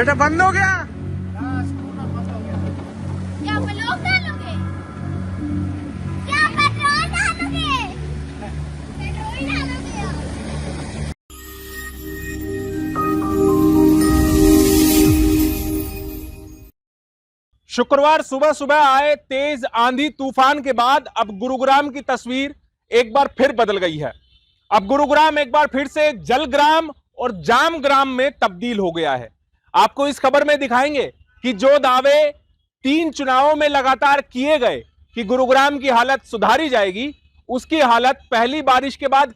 बेटा बंद हो गया। क्या ब्लॉक डालोगे? क्या पेट्रोल डालोगे? पेट्रोल डालोगे? शुक्रवार सुबह सुबह आए तेज आंधी तूफान के बाद अब गुरुग्राम की तस्वीर एक बार फिर बदल गई है। अब गुरुग्राम एक बार फिर से जलग्राम और जाम ग्राम में तब्दील हो गया है। आपको इस खबर में दिखाएंगे कि जो दावे 3 चुनावों में लगातार किए गए कि गुरुग्राम की हालत सुधारी जाएगी, उसकी हालत पहली बारिश के बाद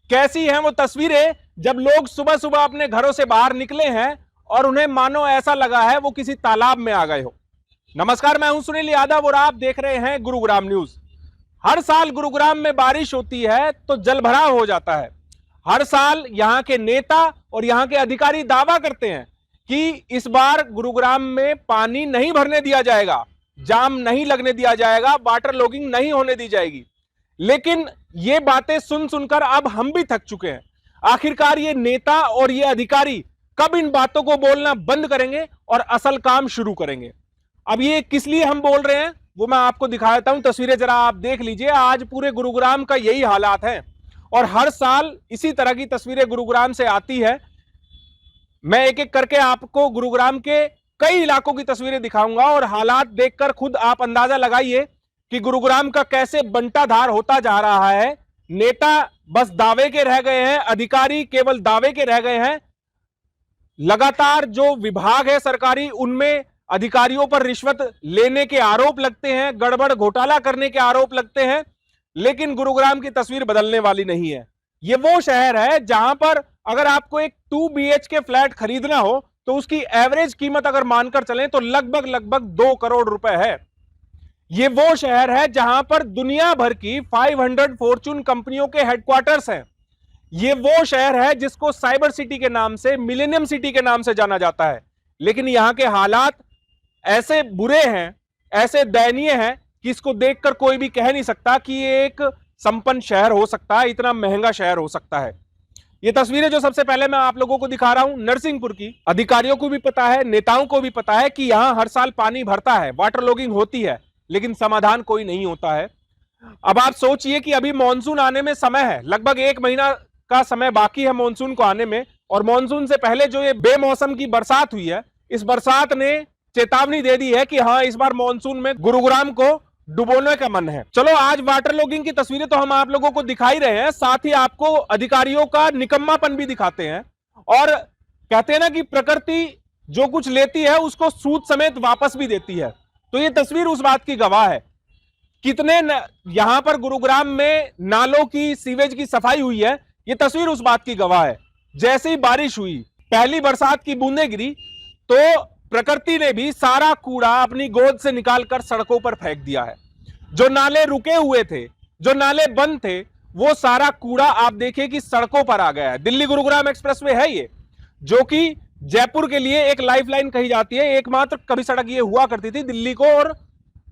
कैसी है वो तस्वीरें जब लोग सुबह सुबह अपने घरों से बाहर निकले हैं और उन्हें मानो ऐसा लगा है वो किसी तालाब में आ गए हो। नमस्कार, मैं हूं सुनील यादव और आप देख रहे हैं गुरुग्राम न्यूज। हर साल गुरुग्राम में बारिश होती है तो जलभराव हो जाता है। हर साल यहां के नेता और यहां के अधिकारी दावा करते हैं कि इस बार गुरुग्राम में पानी नहीं भरने दिया जाएगा, जाम नहीं लगने दिया जाएगा, वाटर लॉगिंग नहीं होने दी जाएगी। लेकिन ये बातें सुन सुनकर अब हम भी थक चुके हैं। आखिरकार ये नेता और ये अधिकारी कब इन बातों को बोलना बंद करेंगे और असल काम शुरू करेंगे? अब ये किस लिए हम बोल रहे हैं वो मैं आपको दिखा देता हूं। तस्वीरें जरा आप देख लीजिए। आज पूरे गुरुग्राम का यही हालात है और हर साल इसी तरह की तस्वीरें गुरुग्राम से आती है। मैं एक एक करके आपको गुरुग्राम के कई इलाकों की तस्वीरें दिखाऊंगा और हालात देखकर खुद आप अंदाजा लगाइए कि गुरुग्राम का कैसे बंटाधार होता जा रहा है। नेता बस दावे के रह गए हैं, अधिकारी केवल दावे के रह गए हैं। लगातार जो विभाग है सरकारी, उनमें अधिकारियों पर रिश्वत लेने के आरोप लगते हैं, गड़बड़ घोटाला करने के आरोप लगते हैं, लेकिन गुरुग्राम की तस्वीर बदलने वाली नहीं है। ये वो शहर है जहां पर अगर आपको एक 2 BHK फ्लैट खरीदना हो तो उसकी एवरेज कीमत अगर मानकर चलें तो लगभग 2 करोड़ रुपए है। ये वो शहर है जहां पर दुनिया भर की 500 फॉर्च्यून कंपनियों के हेडक्वार्टर्स हैं। ये वो शहर है जिसको साइबर सिटी के नाम से, मिलेनियम सिटी के नाम से जाना जाता है। लेकिन यहां के हालात ऐसे बुरे हैं, ऐसे दयनीय हैं कि इसको देखकर कोई भी कह नहीं सकता कि ये एक संपन्न शहर हो सकता है, इतना महंगा शहर हो सकता है। ये तस्वीरें जो सबसे पहले मैं आप लोगों को दिखा रहा हूं नरसिंहपुर की, अधिकारियों को भी पता है, नेताओं को भी पता है कि यहां हर साल पानी भरता है, वाटर लॉगिंग होती है, लेकिन समाधान कोई नहीं होता है। अब आप सोचिए कि अभी मानसून आने में समय है, लगभग 1 महीना का समय बाकी है मानसून को आने में, और मानसून से पहले जो ये बेमौसम की बरसात हुई है, इस बरसात ने चेतावनी दे दी है कि हाँ, इस बार मानसून में गुरुग्राम को डुबोने का मन है। चलो, आज वाटर लॉगिंग की तस्वीरें तो हम आप लोगों को दिखा ही रहे हैं, साथ ही आपको अधिकारियों का निकम्मापन भी दिखाते हैं। और कहते हैं ना कि प्रकृति जो कुछ लेती है उसको सूद समेत वापस भी देती है। तो ये तस्वीर उस बात की गवाह है। कितने यहां पर गुरुग्राम में नालों की, सीवेज की सफाई हुई है, ये तस्वीर उस बात की गवाह है। जैसे ही बारिश हुई, पहली बरसात की बूंदें गिरी, तो प्रकृति ने भी सारा कूड़ा अपनी गोद से निकालकर सड़कों पर फेंक दिया है। जो नाले रुके हुए थे, जो नाले बंद थे, वो सारा कूड़ा आप देखिए कि सड़कों पर आ गया है। दिल्ली गुरुग्राम एक्सप्रेसवे है ये, जो कि जयपुर के लिए एक लाइफलाइन कही जाती है। एकमात्र कभी सड़क ये हुआ करती थी दिल्ली को और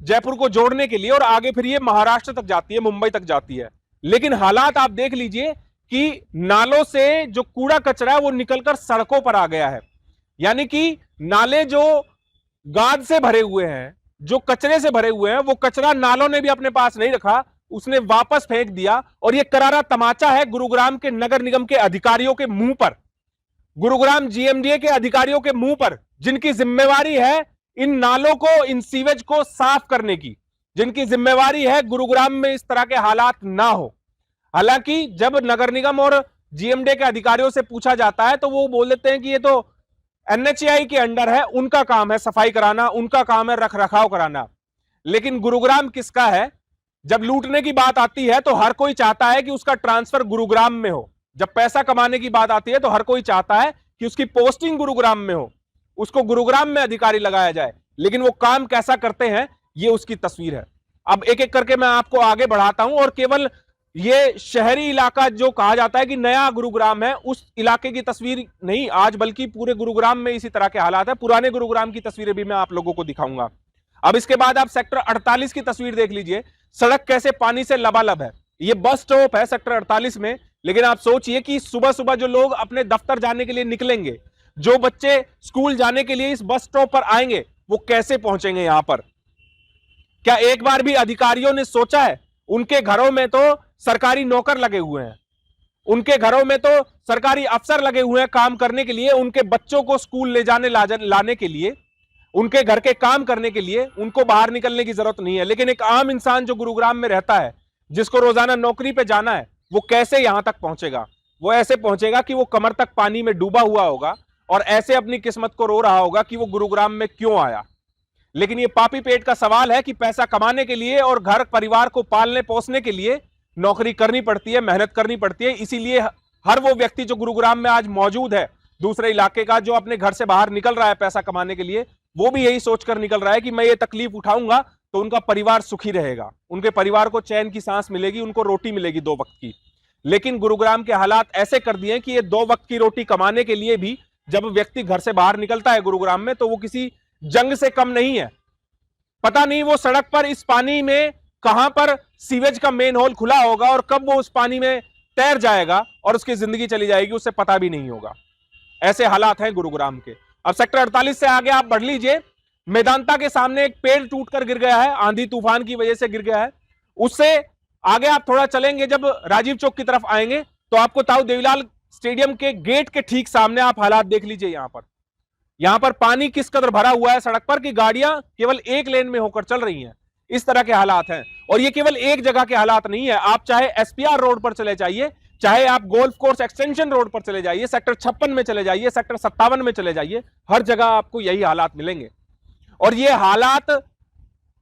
जयपुर को जोड़ने के लिए, और आगे फिर ये महाराष्ट्र तक जाती है, मुंबई तक जाती है। लेकिन हालात आप देख लीजिए कि नालों से जो कूड़ा कचरा है वो निकलकर सड़कों पर आ गया है। यानी कि नाले जो गाद से भरे हुए हैं, जो कचरे से भरे हुए हैं, वो कचरा नालों ने भी अपने पास नहीं रखा, उसने वापस फेंक दिया। और ये करारा तमाचा है गुरुग्राम के नगर निगम के अधिकारियों के मुंह पर, गुरुग्राम GMDA के अधिकारियों के मुंह पर, जिनकी जिम्मेवारी है इन नालों को, इन सीवेज को साफ करने की, जिनकी जिम्मेवारी है गुरुग्राम में इस तरह के हालात ना हो। हालांकि जब नगर निगम और GMDA के अधिकारियों से पूछा जाता है तो वो बोल देते हैं कि ये तो NHAI के अंडर है, उनका काम है सफाई कराना, उनका काम है रख रखाव कराना। लेकिन गुरुग्राम किसका है? जब लूटने की बात आती है तो हर कोई चाहता है कि उसका ट्रांसफर गुरुग्राम में हो। जब पैसा कमाने की बात आती है तो हर कोई चाहता है कि उसकी पोस्टिंग गुरुग्राम में हो, उसको गुरुग्राम में अधिकारी लगाया जाए। लेकिन वो काम कैसा करते हैं, ये उसकी तस्वीर है। अब एक एक करके मैं आपको आगे बढ़ाता हूं, और केवल ये शहरी इलाका जो कहा जाता है कि नया गुरुग्राम है, उस इलाके की तस्वीर नहीं आज, बल्कि पूरे गुरुग्राम में इसी तरह के हालात है। पुराने गुरुग्राम की तस्वीरें भी मैं आप लोगों को दिखाऊंगा। अब इसके बाद आप सेक्टर 48 की तस्वीर देख लीजिए, सड़क कैसे पानी से लबालब है। ये बस स्टॉप है सेक्टर 48 में, लेकिन आप सोचिए कि सुबह सुबह जो लोग अपने दफ्तर जाने के लिए निकलेंगे, जो बच्चे स्कूल जाने के लिए इस बस स्टॉप पर आएंगे वो कैसे पहुंचेंगे यहां पर? क्या एक बार भी अधिकारियों ने सोचा है? उनके घरों में तो सरकारी नौकर लगे हुए हैं, उनके घरों में तो सरकारी अफसर लगे हुए हैं काम करने के लिए, उनके बच्चों को स्कूल ले जाने लाने के लिए, उनके घर के काम करने के लिए उनको बाहर निकलने की जरूरत नहीं है। लेकिन एक आम इंसान जो गुरुग्राम में रहता है, जिसको रोजाना नौकरी पे जाना है, वो कैसे यहां तक पहुंचेगा? वो ऐसे पहुंचेगा कि वो कमर तक पानी में डूबा हुआ होगा और ऐसे अपनी किस्मत को रो रहा होगा कि वो गुरुग्राम में क्यों आया। लेकिन ये पापी पेट का सवाल है कि पैसा कमाने के लिए और घर परिवार को पालने पोसने के लिए नौकरी करनी पड़ती है, मेहनत करनी पड़ती है। इसीलिए हर वो व्यक्ति जो गुरुग्राम में आज मौजूद है, दूसरे इलाके का, जो अपने घर से बाहर निकल रहा है पैसा कमाने के लिए, वो भी यही सोचकर निकल रहा है कि मैं ये तकलीफ उठाऊंगा तो उनका परिवार सुखी रहेगा, उनके परिवार को चैन की सांस मिलेगी, उनको रोटी मिलेगी 2 वक्त की। लेकिन गुरुग्राम के हालात ऐसे कर दिए कि ये 2 वक्त की रोटी कमाने के लिए भी जब व्यक्ति घर से बाहर निकलता है गुरुग्राम में, तो वो किसी जंग से कम नहीं है। पता नहीं वो सड़क पर इस पानी में कहां पर सीवेज का मेन होल खुला होगा और कब वो उस पानी में तैर जाएगा और उसकी जिंदगी चली जाएगी, उसे पता भी नहीं होगा। ऐसे हालात हैं गुरुग्राम के। अब सेक्टर 48 से आगे आप बढ़ लीजिए, मेदांता के सामने एक पेड़ टूटकर गिर गया है, आंधी तूफान की वजह से गिर गया है। उससे आगे आप थोड़ा चलेंगे, जब राजीव चौक की तरफ आएंगे तो आपको ताऊ देवीलाल स्टेडियम के गेट के ठीक सामने आप हालात देख लीजिए। यहां पर पानी किस कदर भरा हुआ है सड़क पर कि गाड़ियां केवल एक लेन में होकर चल रही हैं। इस तरह के हालात हैं। और ये केवल एक जगह के हालात नहीं है, आप चाहे एसपीआर रोड पर चले जाइए, चाहे आप गोल्फ कोर्स एक्सटेंशन रोड पर चले जाइए, सेक्टर 56 में चले जाइए, सेक्टर 57 में चले जाइए, हर जगह आपको यही हालात मिलेंगे। और ये हालात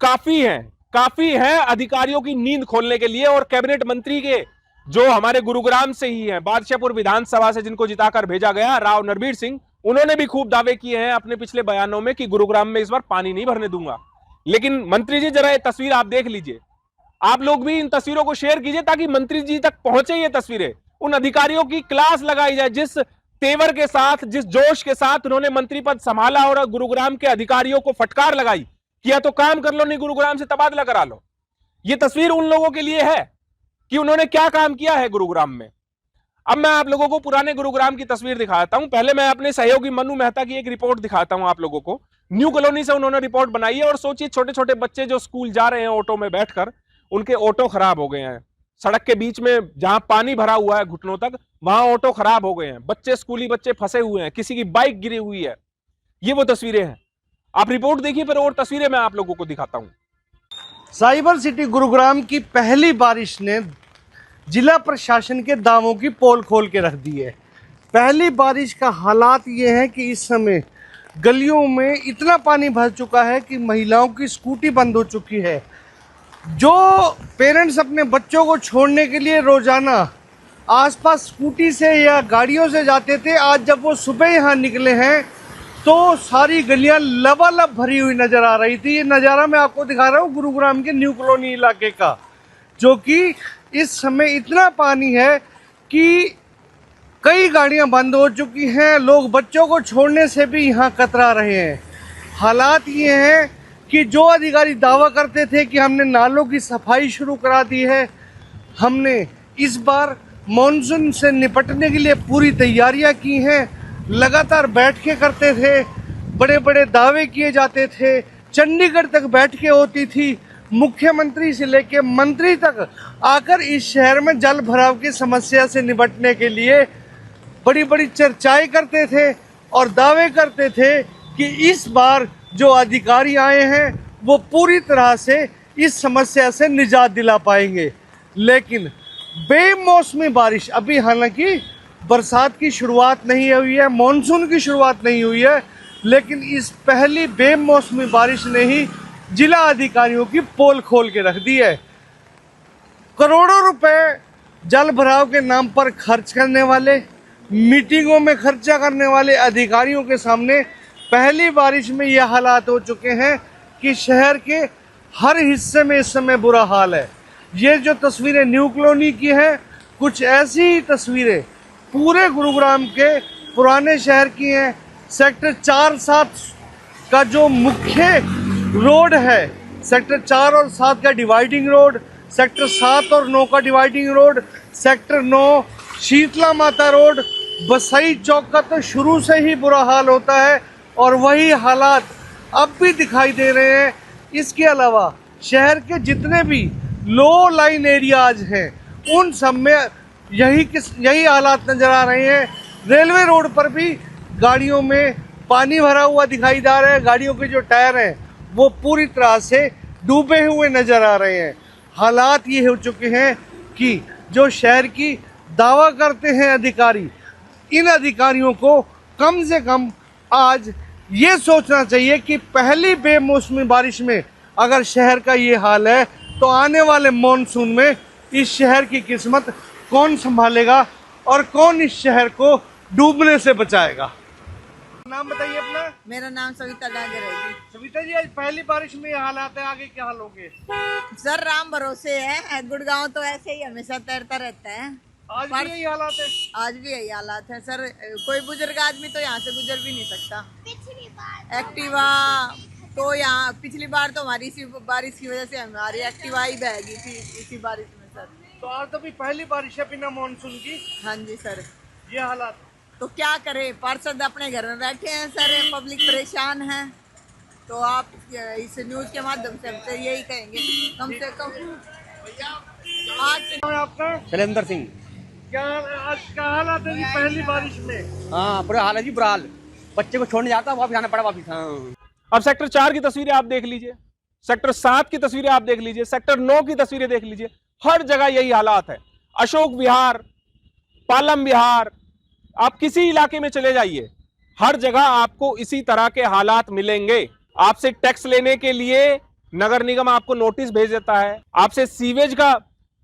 काफी हैं अधिकारियों की नींद खोलने के लिए। और कैबिनेट मंत्री के जो हमारे गुरुग्राम से ही हैं, बादशाहपुर विधानसभा से जिनको जिताकर भेजा गया, राव नरबीर सिंह, उन्होंने भी खूब दावे किए हैं अपने पिछले बयानों में कि गुरुग्राम में इस बार पानी नहीं भरने दूंगा। लेकिन मंत्री जी जरा ये तस्वीर आप देख लीजिए, आप लोग भी इन तस्वीरों को शेयर कीजिए ताकि मंत्री जी तक पहुंचे ये तस्वीरें, उन अधिकारियों की क्लास लगाई जाए जिस तेवर के साथ, जिस जोश के साथ उन्होंने मंत्री पद संभाला और गुरुग्राम के अधिकारियों को फटकार लगाई कि या तो काम कर लो, नहीं गुरुग्राम से तबादला करा लो। ये तस्वीर उन लोगों के लिए है कि उन्होंने क्या काम किया है गुरुग्राम में। अब मैं आप लोगों को पुराने गुरुग्राम की तस्वीर दिखाता हूं। पहले मैं अपने सहयोगी मनु मेहता की एक रिपोर्ट दिखाता हूं आप लोगों को। न्यू कॉलोनी से उन्होंने रिपोर्ट बनाई है। और सोचिए, छोटे छोटे बच्चे जो स्कूल जा रहे हैं ऑटो में बैठकर, उनके ऑटो खराब हो गए हैं। सड़क के बीच में जहां पानी भरा हुआ है घुटनों तक, वहां ऑटो खराब हो गए हैं, बच्चे, स्कूली बच्चे फंसे हुए हैं, किसी की बाइक गिरी हुई है। ये वो तस्वीरें हैं। आप रिपोर्ट देखिए, फिर और तस्वीरें मैं आप लोगों को दिखाता हूं। साइबर सिटी गुरुग्राम की पहली बारिश ने जिला प्रशासन के दावों की पोल खोल के रख दी है। पहली बारिश का हालात ये है कि इस समय गलियों में इतना पानी भर चुका है कि महिलाओं की स्कूटी बंद हो चुकी है। जो पेरेंट्स अपने बच्चों को छोड़ने के लिए रोजाना आसपास स्कूटी से या गाड़ियों से जाते थे, आज जब वो सुबह यहाँ निकले हैं तो सारी गलियां लबालब भरी हुई नजर आ रही थी। ये नज़ारा मैं आपको दिखा रहा हूँ गुरुग्राम के न्यू कॉलोनी इलाके का, जो कि इस समय इतना पानी है कि कई गाड़ियां बंद हो चुकी हैं। लोग बच्चों को छोड़ने से भी यहाँ कतरा रहे हैं। हालात ये हैं कि जो अधिकारी दावा करते थे कि हमने नालों की सफाई शुरू करा दी है, हमने इस बार मानसून से निपटने के लिए पूरी तैयारियां की हैं, लगातार बैठकें करते थे, बड़े बड़े दावे किए जाते थे, चंडीगढ़ तक बैठकें होती थी, मुख्यमंत्री से लेकर मंत्री तक आकर इस शहर में जल भराव की समस्या से निपटने के लिए बड़ी बड़ी चर्चाएं करते थे और दावे करते थे कि इस बार जो अधिकारी आए हैं वो पूरी तरह से इस समस्या से निजात दिला पाएंगे। लेकिन बेमौसमी बारिश, अभी हालांकि बरसात की शुरुआत नहीं हुई है, मानसून की शुरुआत नहीं हुई है, लेकिन इस पहली बेमौसमी बारिश ने ही जिला अधिकारियों की पोल खोल के रख दी है। करोड़ों रुपए जल भराव के नाम पर खर्च करने वाले, मीटिंगों में खर्चा करने वाले अधिकारियों के सामने पहली बारिश में ये हालात हो चुके हैं कि शहर के हर हिस्से में इस समय बुरा हाल है। ये जो तस्वीरें न्यू कॉलोनी की हैं, कुछ ऐसी ही तस्वीरें पूरे गुरुग्राम के पुराने शहर की हैं। सेक्टर 4-7 का जो मुख्य रोड है, सेक्टर 4 और 7 का डिवाइडिंग रोड, सेक्टर 7 और 9 का डिवाइडिंग रोड, सेक्टर 9 शीतला माता रोड, बसई चौक का तो शुरू से ही बुरा हाल होता है और वही हालात अब भी दिखाई दे रहे हैं। इसके अलावा शहर के जितने भी लो लाइन एरियाज हैं उन सब में यही हालात नज़र आ रहे हैं। रेलवे रोड पर भी गाड़ियों में पानी भरा हुआ दिखाई दे रहा है। गाड़ियों के जो टायर हैं वो पूरी तरह से डूबे हुए नज़र आ रहे हैं। हालात ये हो चुके हैं कि जो शहर की दावा करते हैं अधिकारी, इन अधिकारियों को कम से कम आज ये सोचना चाहिए कि पहली बेमौसमी बारिश में अगर शहर का ये हाल है तो आने वाले मॉनसून में इस शहर की किस्मत कौन संभालेगा और कौन इस शहर को डूबने से बचाएगा। नाम बताइए अपना। मेरा नाम सविता डांगर है जी। सविता जी, आज पहली बारिश में ये हालात है, आगे क्या हाल होंगे? सर राम भरोसे है, गुड़गांव तो ऐसे ही हमेशा तैरता रहता है। आज भी यही हालात है? आज भी यही हालात है सर। कोई बुजुर्ग आदमी तो यहाँ से गुजर भी नहीं सकता। पिछली बार एक्टिवा तो यहाँ पिछली बार तो हमारी इसी बारिश की वजह से हमारी एक्टिवा ही बह गई थी इसी बारिश में सर। तो आज तो भी पहली बारिश है बिना मानसून की। हाँ जी सर। ये हालात तो क्या करें, पार्षद अपने घर में बैठे हैं सर, पब्लिक परेशान है। तो आप इस न्यूज के माध्यम से हमसे यही कहेंगे कम से कम आज आपका। शैलेंद्र सिंह। क्या आज क्या हालात है जी पहली बारिश में? हाँ बुरा हाल है जी, बुरा हाल। बच्चे को छोड़ने जाता वापस आना पड़ा वापस। हाँ अब सेक्टर 4 की तस्वीरें आप देख लीजिए, सेक्टर 7 की तस्वीरें आप देख लीजिए, सेक्टर 9 की तस्वीरें देख लीजिए। हर जगह यही हालात है। अशोक विहार, पालम विहार, आप किसी इलाके में चले जाइए, हर जगह आपको इसी तरह के हालात मिलेंगे। आपसे टैक्स लेने के लिए नगर निगम आपको नोटिस भेज देता है, आपसे सीवेज का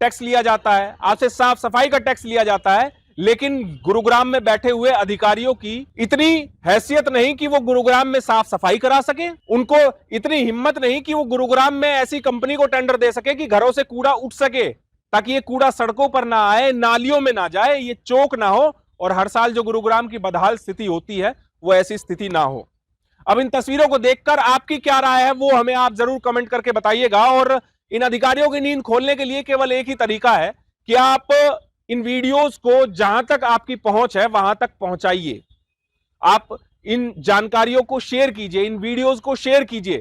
टैक्स लिया जाता है, आपसे साफ सफाई का टैक्स लिया जाता है, लेकिन गुरुग्राम में बैठे हुए अधिकारियों की इतनी हैसियत नहीं कि वो गुरुग्राम में साफ सफाई करा सके। उनको इतनी हिम्मत नहीं कि वो गुरुग्राम में ऐसी कंपनी को टेंडर दे सके कि घरों से कूड़ा उठ सके, ताकि ये कूड़ा सड़कों पर ना आए, नालियों में ना जाए, ये चौक ना हो और हर साल जो गुरुग्राम की बदहाल स्थिति होती है वो ऐसी स्थिति ना हो। अब इन तस्वीरों को देखकर आपकी क्या राय है वो हमें आप जरूर कमेंट करके बताइएगा। और इन अधिकारियों की नींद खोलने के लिए केवल एक ही तरीका है कि आप इन वीडियोस को जहां तक आपकी पहुंच है वहां तक पहुंचाइए। आप इन जानकारियों को शेयर कीजिए, इन वीडियोस को शेयर कीजिए,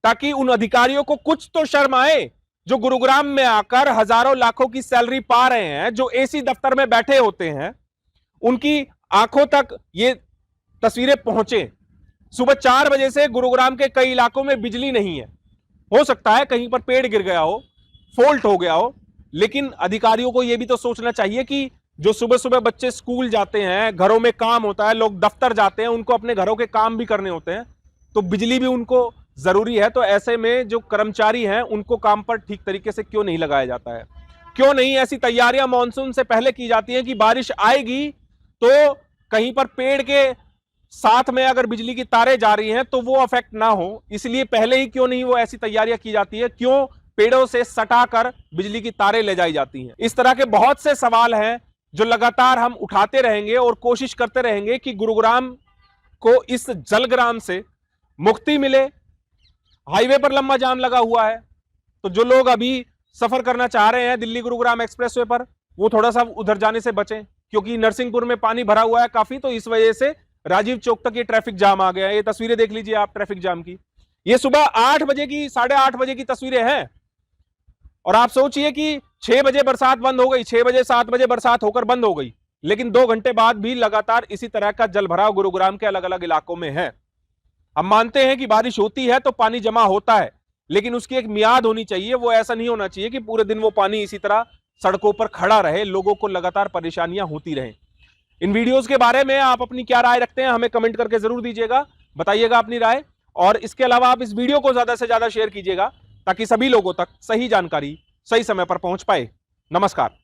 ताकि उन अधिकारियों को कुछ तो शर्म आए जो गुरुग्राम में आकर हजारों लाखों की सैलरी पा रहे हैं, जो एसी दफ्तर में बैठे होते हैं, उनकी आंखों तक ये तस्वीरें पहुंचे। सुबह 4 बजे से गुरुग्राम के कई इलाकों में बिजली नहीं है। हो सकता है कहीं पर पेड़ गिर गया हो, फॉल्ट हो गया हो, लेकिन अधिकारियों को यह भी तो सोचना चाहिए कि जो सुबह सुबह बच्चे स्कूल जाते हैं, घरों में काम होता है, लोग दफ्तर जाते हैं, उनको अपने घरों के काम भी करने होते हैं, तो बिजली भी उनको जरूरी है। तो ऐसे में जो कर्मचारी हैं उनको काम पर ठीक तरीके से क्यों नहीं लगाया जाता है? क्यों नहीं ऐसी तैयारियां मॉनसून से पहले की जाती हैं कि बारिश आएगी तो कहीं पर पेड़ के साथ में अगर बिजली की तारें जा रही हैं तो वो अफेक्ट ना हो, इसलिए पहले ही क्यों नहीं वो ऐसी तैयारियां की जाती है? क्यों पेड़ों से सटाकर बिजली की तारें ले जाई जाती हैं? इस तरह के बहुत से सवाल हैं जो लगातार हम उठाते रहेंगे और कोशिश करते रहेंगे कि गुरुग्राम को इस जलग्राम से मुक्ति मिले। हाईवे पर लंबा जाम लगा हुआ है, तो जो लोग अभी सफर करना चाह रहे हैं दिल्ली गुरुग्राम एक्सप्रेसवे पर, वो थोड़ा सा उधर जाने से बचें, क्योंकि नरसिंहपुर में पानी भरा हुआ है काफी, तो इस वजह से राजीव चौक तक ये ट्रैफिक जाम आ गया है। ये तस्वीरें देख लीजिए आप ट्रैफिक जाम की। ये सुबह 8 बजे की 8:30 बजे की तस्वीरें हैं, और आप सोचिए कि 6 बजे बरसात बंद हो गई, 6 बजे 7 बजे बरसात होकर बंद हो गई, लेकिन 2 घंटे बाद भी लगातार इसी तरह का जल भराव गुरुग्राम के अलग अलग इलाकों में है। हम मानते हैं कि बारिश होती है तो पानी जमा होता है, लेकिन उसकी एक मियाद होनी चाहिए। वो ऐसा नहीं होना चाहिए कि पूरे दिन वो पानी इसी तरह सड़कों पर खड़ा रहे, लोगों को लगातार परेशानियां होती रहें। इन वीडियोस के बारे में आप अपनी क्या राय रखते हैं हमें कमेंट करके जरूर दीजिएगा, बताइएगा अपनी राय। और इसके अलावा आप इस वीडियो को ज्यादा से ज्यादा शेयर कीजिएगा ताकि सभी लोगों तक सही जानकारी सही समय पर पहुंच पाए। नमस्कार।